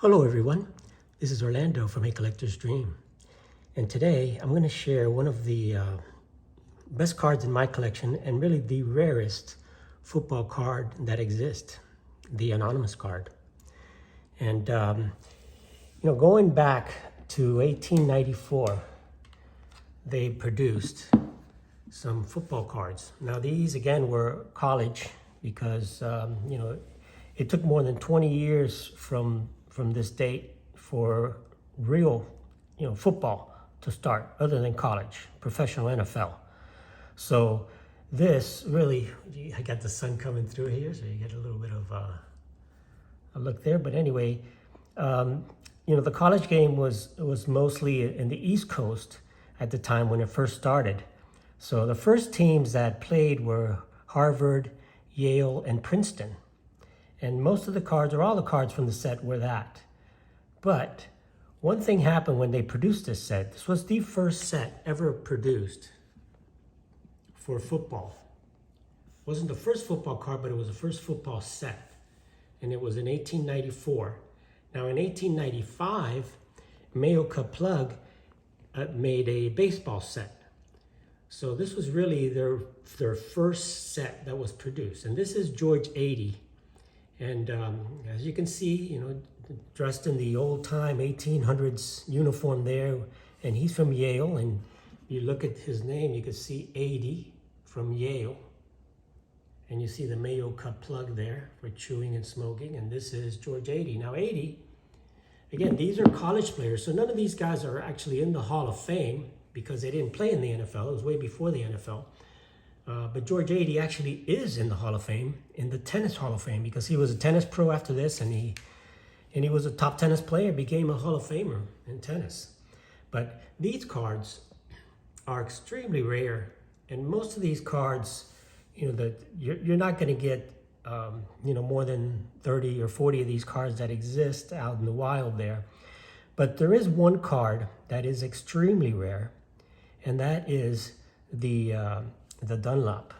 Hello everyone, this is Orlando from A Collector's Dream, and today I'm going to share one of the best cards in my collection and really the rarest football card that exists, the anonymous card. And going back to 1894, they produced some football cards. Now these again were college because it took more than 20 years from this date for real, football to start, other than college, professional NFL. So this really, I got the sun coming through here, so you get a little bit of a look there. But anyway, the college game was mostly in the East Coast at the time when it first started. So the first teams that played were Harvard, Yale, and Princeton. And most of the cards, or all the cards from the set, were that. But one thing happened when they produced this set. This was the first set ever produced for football. It wasn't the first football card, but it was the first football set. And it was in 1894. Now in 1895, Mayo Plug made a baseball set. So this was really their first set that was produced. And this is George 80. And as you can see, dressed in the old-time 1800s uniform there, and he's from Yale. And you look at his name, you can see 80 from Yale. And you see the Mayo Cup plug there for chewing and smoking. And this is George 80. Now 80, again, these are college players. So none of these guys are actually in the Hall of Fame because they didn't play in the NFL. It was way before the NFL. But George 80 actually is in the Hall of Fame, in the Tennis Hall of Fame, because he was a tennis pro after this, and he was a top tennis player, became a Hall of Famer in tennis. But these cards are extremely rare, and most of these cards, you're not going to get, more than 30 or 40 of these cards that exist out in the wild there. But there is one card that is extremely rare, and that is the Dunlop.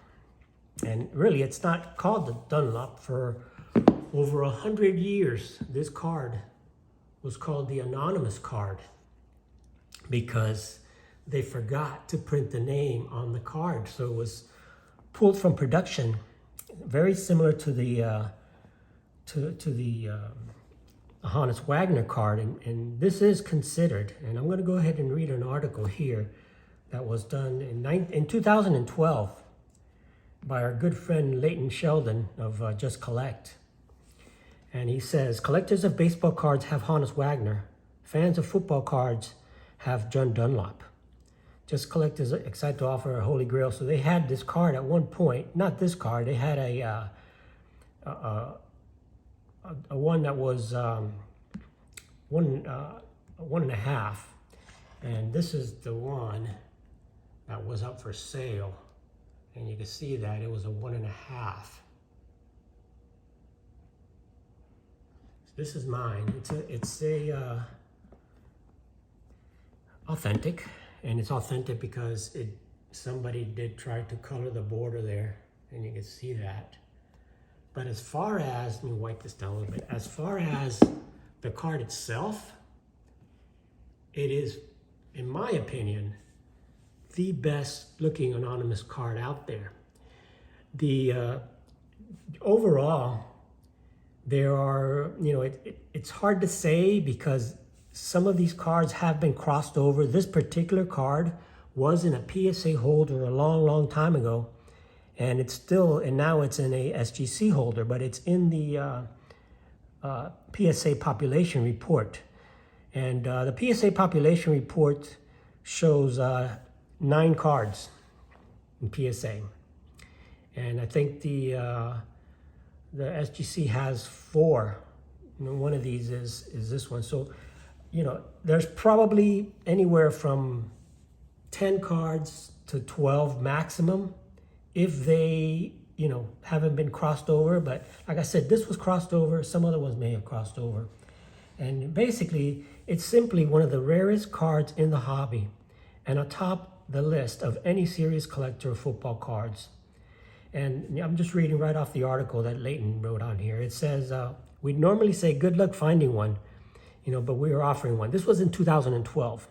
And really, it's not called the Dunlop. For over 100 years, this card was called the anonymous card because they forgot to print the name on the card. So it was pulled from production, very similar to the Honus Wagner card. And this is considered, and I'm going to go ahead and read an article here that was done in 2012 by our good friend Leighton Sheldon of Just Collect. And he says, collectors of baseball cards have Honus Wagner. Fans of football cards have John Dunlop. Just Collect is excited to offer a holy grail. So they had this card at one point, not this card, they had a one that was one and a half. And this is the one that was up for sale, and you can see that it was a 1.5. This is mine. It's a authentic, and it's authentic because somebody did try to color the border there, and you can see that. But as far as, let me wipe this down a little bit. As far as the card itself, it is, in my opinion, the best looking anonymous card out there. The overall, there are, it's hard to say because some of these cards have been crossed over. This particular card was in a PSA holder a long, long time ago, and now it's in a SGC holder, but it's in the PSA population report. And the PSA population report shows 9 cards in PSA, and I think the SGC has 4. One of these is this one. So, there's probably anywhere from 10 cards to 12 maximum if they, haven't been crossed over. But like I said, this was crossed over. Some other ones may have crossed over. And basically, it's simply one of the rarest cards in the hobby, and atop the list of any serious collector of football cards. And I'm just reading right off the article that Leighton wrote on here. It says, we'd normally say good luck finding one, but we were offering one. This was in 2012.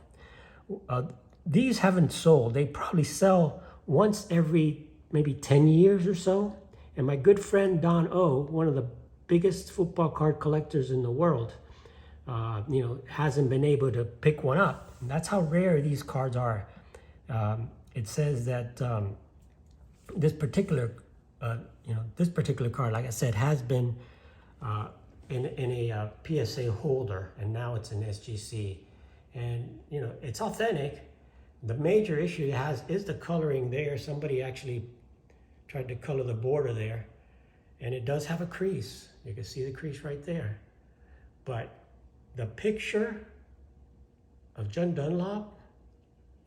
These haven't sold. They probably sell once every maybe 10 years or so. And my good friend Don O, one of the biggest football card collectors in the world, hasn't been able to pick one up. And that's how rare these cards are. It says that this particular card, like I said, has been in a PSA holder, and now it's an SGC. And it's authentic. The major issue it has is the coloring there. Somebody actually tried to color the border there, and it does have a crease. You can see the crease right there. But the picture of John Dunlop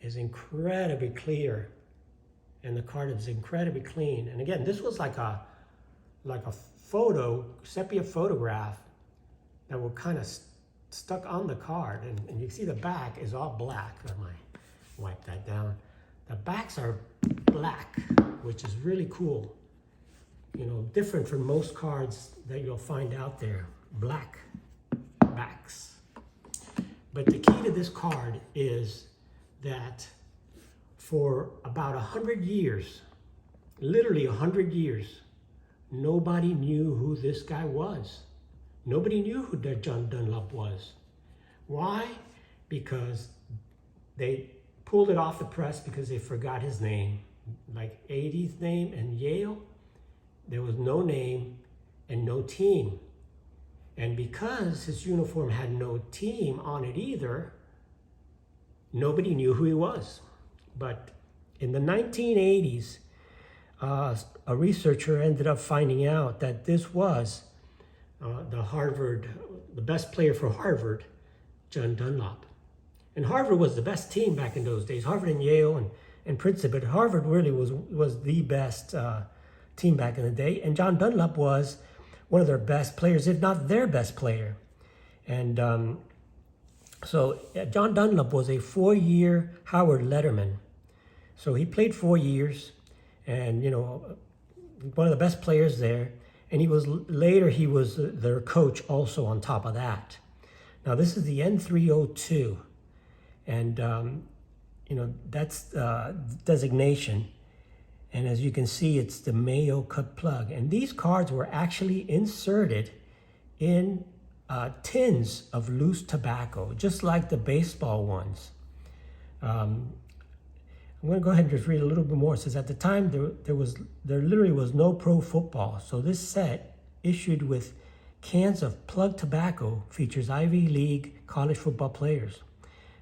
is incredibly clear, and the card is incredibly clean. And again, this was like a sepia photograph that were kind of stuck on the card, and you see the back is all black. I might wipe that down. The backs are black, which is really cool. Different from most cards that you'll find out there, black backs. But the key to this card is that for about 100 years, literally 100 years, nobody knew who this guy was. Nobody knew who that John Dunlop was. Why? Because they pulled it off the press because they forgot his name. Like 80's name and Yale, there was no name and no team. And because his uniform had no team on it either, nobody knew who he was. But in the 1980s, a researcher ended up finding out that this was the best player for Harvard, John Dunlop. And Harvard was the best team back in those days. Harvard and Yale and Princeton, but Harvard really was the best team back in the day. And John Dunlop was one of their best players, if not their best player. And so John Dunlop was a 4-year Howard Letterman. So he played 4 years, and one of the best players there. And he was their coach also on top of that. Now this is the N302, and that's designation. And as you can see, it's the Mayo cut plug. And these cards were actually inserted in tins of loose tobacco, just like the baseball ones. I'm going to go ahead and just read a little bit more. It says, at the time, there literally was no pro football. So this set, issued with cans of plug tobacco, features Ivy League college football players.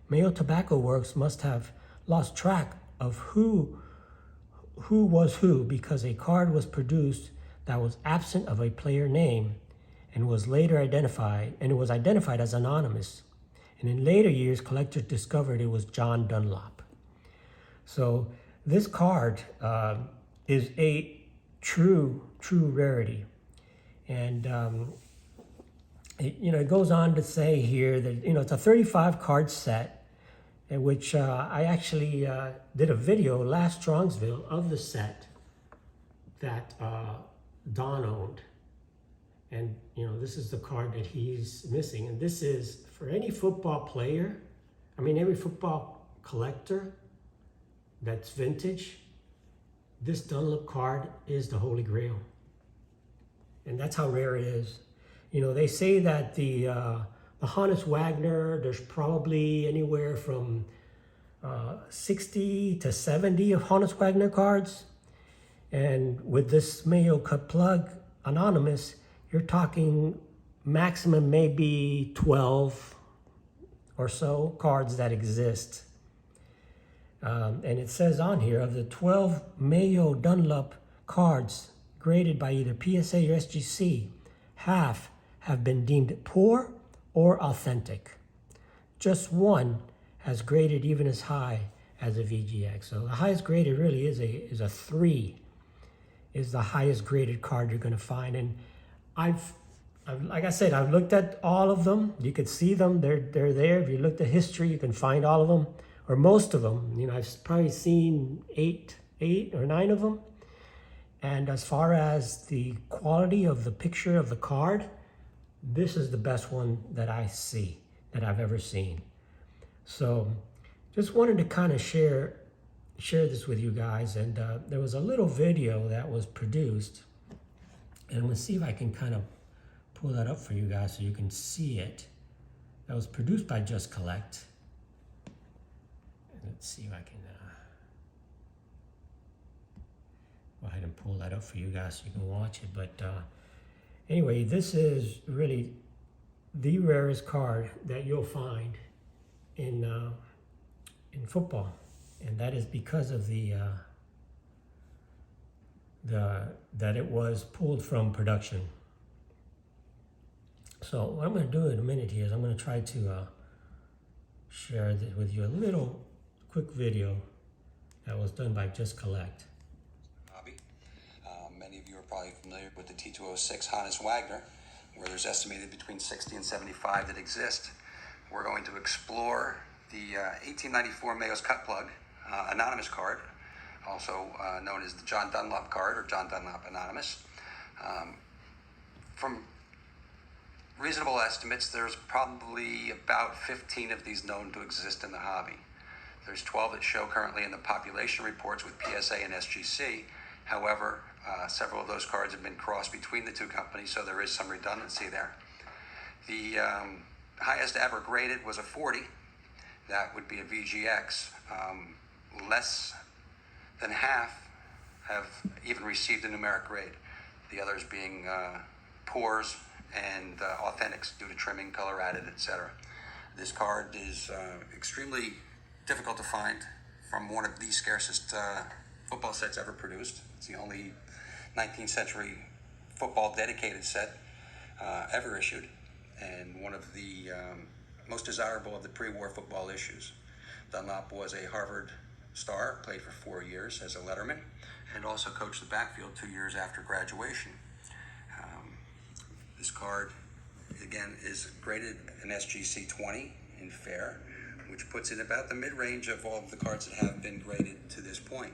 Mayo Tobacco Works must have lost track of who was who, because a card was produced that was absent of a player name and was later identified, and it was identified as anonymous. And in later years, collectors discovered it was John Dunlop. So this card is a true rarity. And it goes on to say here that it's a 35 card set, in which I actually did a video last Strongsville of the set that Don owned. And this is the card that he's missing. And this is for any football player, every football collector that's vintage, this Dunlop card is the Holy Grail. And that's how rare it is. They say that the Honus Wagner, there's probably anywhere from 60 to 70 of Honus Wagner cards. And with this Mayo cut plug anonymous, you're talking maximum maybe 12 or so cards that exist. And it says on here, of the 12 Mayo Dunlop cards graded by either PSA or SGC, half have been deemed poor or authentic. Just one has graded even as high as a VGX. So the highest graded really is a 3, is the highest graded card you're going to find. And I've like I said, I've looked at all of them. You can see them. They're there. If you look at history, you can find all of them, or most of them. I've probably seen 8 or 9 of them. And as far as the quality of the picture of the card, this is the best one that I see. that I've ever seen. So just wanted to kind of share this with you guys. And there was a little video that was produced, and I'm gonna see if I can kind of pull that up for you guys so you can see it. That was produced by Just Collect. And let's see if I can go ahead and pull that up for you guys so you can watch it. But anyway, this is really the rarest card that you'll find in football, and that is because of that it was pulled from production. So what I'm going to do in a minute here is I'm going to try to share this with you, a little quick video that was done by Just Collect. Hobby. Many of you are probably familiar with the T206 Honus Wagner, where there's estimated between 60 and 75 that exist. We're going to explore the 1894 Mayo's cut plug anonymous card, also known as the John Dunlop card or John Dunlop Anonymous. From reasonable estimates, there's probably about 15 of these known to exist in the hobby. There's 12 that show currently in the population reports with PSA and SGC. However, several of those cards have been crossed between the two companies, so there is some redundancy there. The highest ever graded was a 40. That would be a VGX. Less than half have even received a numeric grade. The others being pours and authentics due to trimming, color added, etc. This card is extremely difficult to find from one of the scarcest football sets ever produced. It's the only 19th century football dedicated set ever issued, and one of the most desirable of the pre-war football issues. Dunlop was a Harvard star, played for 4 years as a letterman, and also coached the backfield 2 years after graduation. This card, again, is graded an SGC 20 in fair, which puts it about the mid-range of all of the cards that have been graded to this point.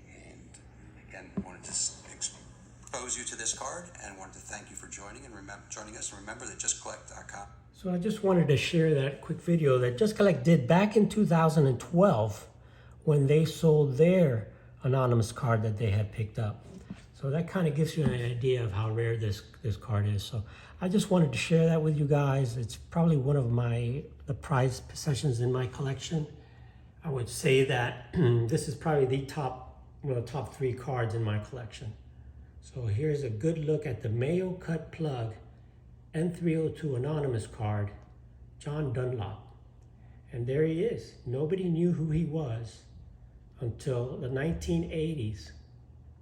And again, wanted to expose you to this card and wanted to thank you for joining us. And remember that justcollect.com. So I just wanted to share that quick video that Just Collect did back in 2012 when they sold their anonymous card that they had picked up. So that kind of gives you an idea of how rare this card is. So I just wanted to share that with you guys. It's probably one of the prized possessions in my collection. I would say that this is probably the top 3 cards in my collection. So here's a good look at the Mayo cut plug N302 anonymous card, John Dunlop. And there he is. Nobody knew who he was until the 1980s,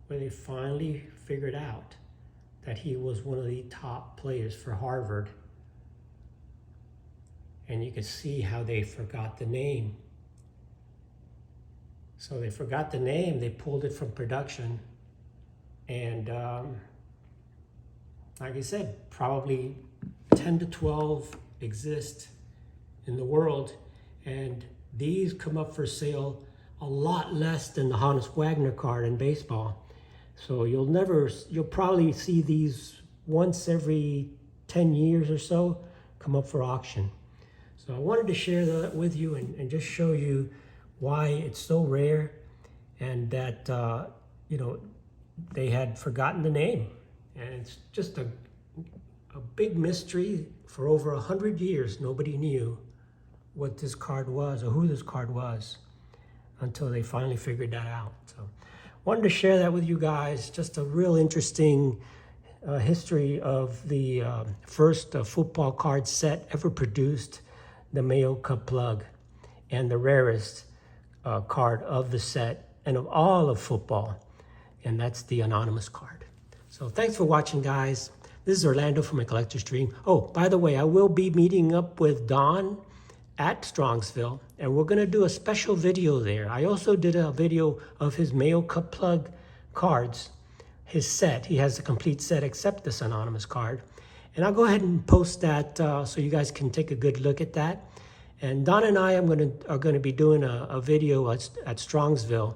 where they finally figured out that he was one of the top players for Harvard. And you could see how they forgot the name. So they forgot the name, they pulled it from production. And like I said, probably 10 to 12 exist in the world. And these come up for sale a lot less than the Honus Wagner card in baseball. So you'll probably see these once every 10 years or so come up for auction. So I wanted to share that with you and just show you why it's so rare, and that they had forgotten the name. And it's just a big mystery. For over 100 years, nobody knew what this card was or who this card was until they finally figured that out. So wanted to share that with you guys. Just a real interesting history of the first football card set ever produced, the Mayo Cup plug, and the rarest card of the set and of all of football, and that's the anonymous card. So thanks for watching, guys. This is Orlando from A Collector's Dream. Oh, by the way, I will be meeting up with Don at Strongsville, and we're going to do a special video there. I also did a video of his Mayo Cup plug cards, his set. He has a complete set except this anonymous card. And I'll go ahead and post that so you guys can take a good look at that. And Don and I are going to be doing a video at Strongsville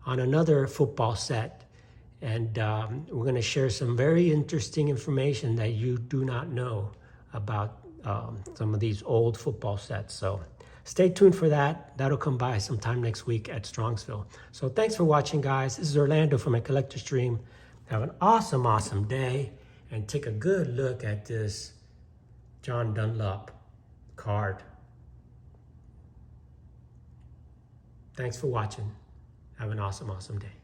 on another football set. And we're going to share some very interesting information that you do not know about some of these old football sets. So stay tuned for that. That'll come by sometime next week at Strongsville. So thanks for watching, guys. This is Orlando from A Collector's Dream. Have an awesome, awesome day, and take a good look at this John Dunlop card. Thanks for watching. Have an awesome, awesome day.